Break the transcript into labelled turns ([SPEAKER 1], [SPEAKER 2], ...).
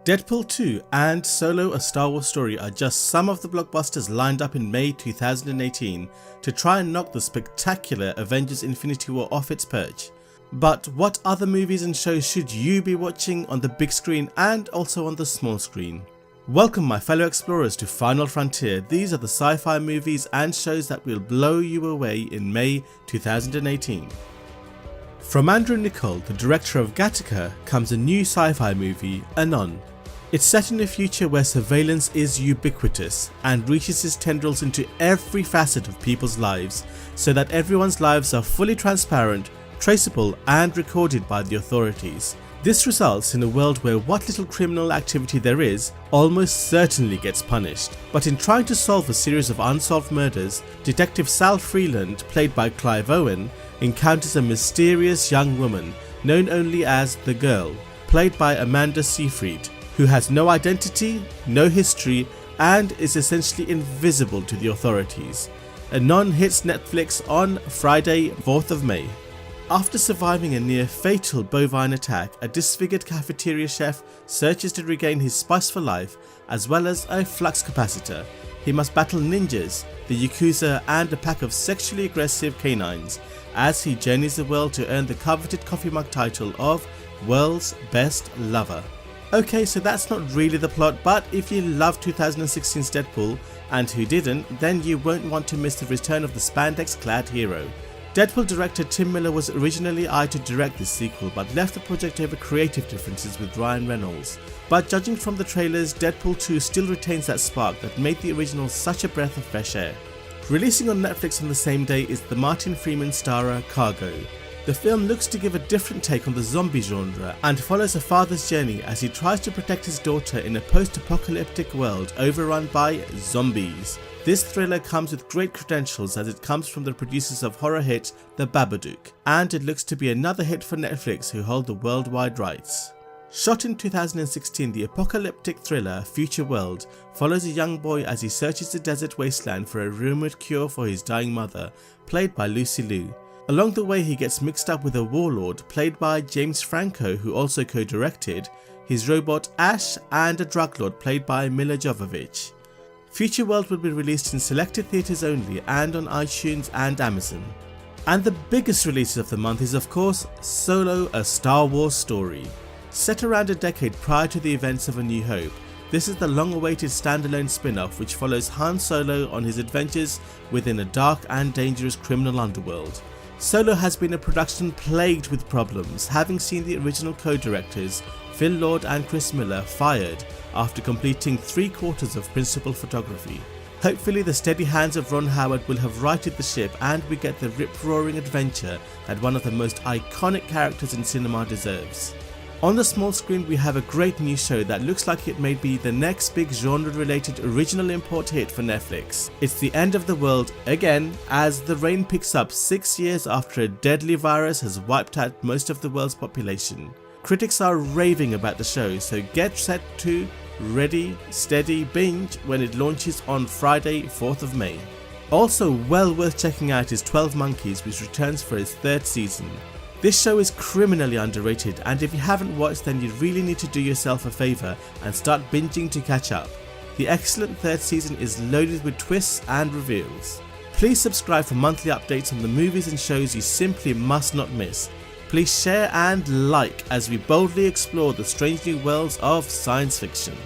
[SPEAKER 1] Deadpool 2 and Solo: A Star Wars Story are just some of the blockbusters lined up in May 2018 to try and knock the spectacular Avengers Infinity War off its perch. But what other movies and shows should you be watching on the big screen and also on the small screen? Welcome my fellow explorers to Final Frontier. These are the sci-fi movies and shows that will blow you away in May 2018. From Andrew Niccol, the director of Gattaca, comes a new sci-fi movie, Anon. It's set in a future where surveillance is ubiquitous and reaches its tendrils into every facet of people's lives, so that everyone's lives are fully transparent, traceable and recorded by the authorities. This results in a world where what little criminal activity there is almost certainly gets punished. But in trying to solve a series of unsolved murders, Detective Sal Freeland, played by Clive Owen, encounters a mysterious young woman known only as the Girl, played by Amanda Seyfried, who has no identity, no history and is essentially invisible to the authorities. Anon hits Netflix on Friday, 4th of May. After surviving a near fatal bovine attack, a disfigured cafeteria chef searches to regain his spice for life as well as a flux capacitor. He must battle ninjas, the Yakuza and a pack of sexually aggressive canines as he journeys the world to earn the coveted coffee mug title of World's Best Lover. Okay, so that's not really the plot, but if you loved 2016's Deadpool, and who didn't, then you won't want to miss the return of the spandex-clad hero. Deadpool director Tim Miller was originally eyed to direct this sequel but left the project over creative differences with Ryan Reynolds. But judging from the trailers, Deadpool 2 still retains that spark that made the original such a breath of fresh air. Releasing on Netflix on the same day is the Martin Freeman starrer Cargo. The film looks to give a different take on the zombie genre and follows a father's journey as he tries to protect his daughter in a post-apocalyptic world overrun by zombies. This thriller comes with great credentials as it comes from the producers of horror hit The Babadook, and it looks to be another hit for Netflix, who hold the worldwide rights. Shot in 2016, the apocalyptic thriller Future World follows a young boy as he searches the desert wasteland for a rumoured cure for his dying mother, played by Lucy Liu. Along the way he gets mixed up with a warlord played by James Franco, who also co-directed, his robot Ash, and a drug lord played by Mila Jovovich. Future World will be released in selected theatres only and on iTunes and Amazon. And the biggest release of the month is of course Solo: A Star Wars Story. Set around a decade prior to the events of A New Hope, this is the long-awaited standalone spin-off which follows Han Solo on his adventures within a dark and dangerous criminal underworld. Solo has been a production plagued with problems, having seen the original co-directors Phil Lord and Chris Miller fired after completing 3/4 of principal photography. Hopefully the steady hands of Ron Howard will have righted the ship and we get the rip-roaring adventure that one of the most iconic characters in cinema deserves. On the small screen we have a great new show that looks like it may be the next big genre-related original import hit for Netflix. It's the end of the world again as the rain picks up 6 years after a deadly virus has wiped out most of the world's population. Critics are raving about the show, so get set to ready, steady, binge when it launches on Friday, 4th of May. Also well worth checking out is 12 Monkeys, which returns for its 3rd season. This show is criminally underrated, and if you haven't watched then you really need to do yourself a favour and start binging to catch up. The excellent 3rd season is loaded with twists and reveals. Please subscribe for monthly updates on the movies and shows you simply must not miss. Please share and like as we boldly explore the strange new worlds of science fiction.